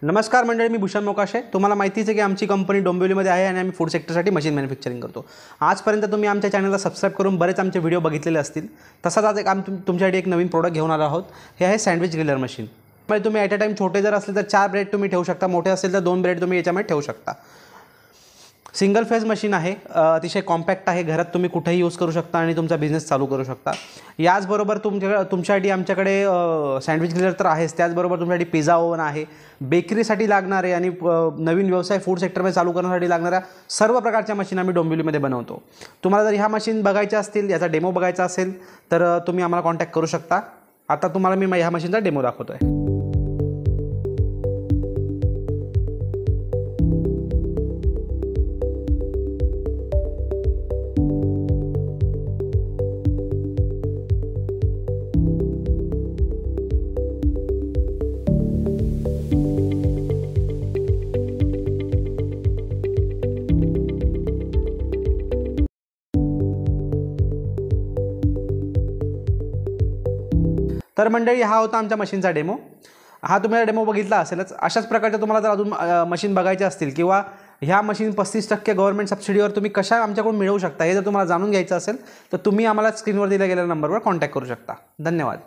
नमस्कार मंडळी, मी भूषण मोकाशे. तुम्हाला माहितीच आहे की आमची कंपनी डोंबिवलीमध्ये आहे आणि आम्ही फूड सेक्टरसाठी मशीन मॅन्युफॅक्चरिंग करतो. आजपर्यंत तुम्ही आमच्या चॅनलला सबस्क्राईब करून बरेच आमचे व्हिडिओ बघितलेले असतील. तसाच आज एक तुमच्यासाठी एक नवीन प्रोडक्ट घेऊन आलो आहोत. हे आहे सँडविच ग्रिलर मशीन. म्हणजे तुम्ही ॲट अ टाईम छोटे जर असले तर 4 ब्रेड तुम्ही ठेवू शकता, मोठे असेल तर 2 ब्रेड तुम्ही याच्यामध्ये ठेवू शकता. सिंगल फेज मशीन आहे, अतिशय कॉम्पॅक्ट आहे. घरात तुम्ही कुठेही यूज करू शकता आणि तुमचा बिझनेस चालू करू शकता. याचबरोबर तुमच्यासाठी आमच्याकडे सँडविच ग्रिलर तर आहेच, त्याचबरोबर तुमच्यासाठी पिझ्झा ओव्हन आहे. बेकरीसाठी लागणारे आणि नवीन व्यवसाय फूड सेक्टरमध्ये चालू करण्यासाठी लागणाऱ्या सर्व प्रकारच्या मशीन आम्ही डोंबिवलीमध्ये बनवतो. तुम्हाला जर ह्या मशीन बघायच्या असतील, याचा डेमो बघायचा असेल तर तुम्ही आम्हाला कॉन्टॅक्ट करू शकता. आता तुम्हाला मी ह्या मशीनचा डेमो दाखवतो आहे. तर मंडळी, हा होता आमच्या मशीनचा डेमो. हा तुम्ही डेमो बघितला असेलच. अशाच प्रकारच्या तुम्हाला जर अजून मशीन बघायच्या असतील किंवा ह्या मशीन 35% गव्हर्नमेंट सबसिडीवर तुम्ही कशा आमच्याकडून मिळवू शकता हे जर तुम्हाला जाणून घ्यायचं असेल तर तुम्ही आम्हाला स्क्रीनवर दिल्या गेलेल्या नंबरवर कॉन्टॅक्ट करू शकता. धन्यवाद.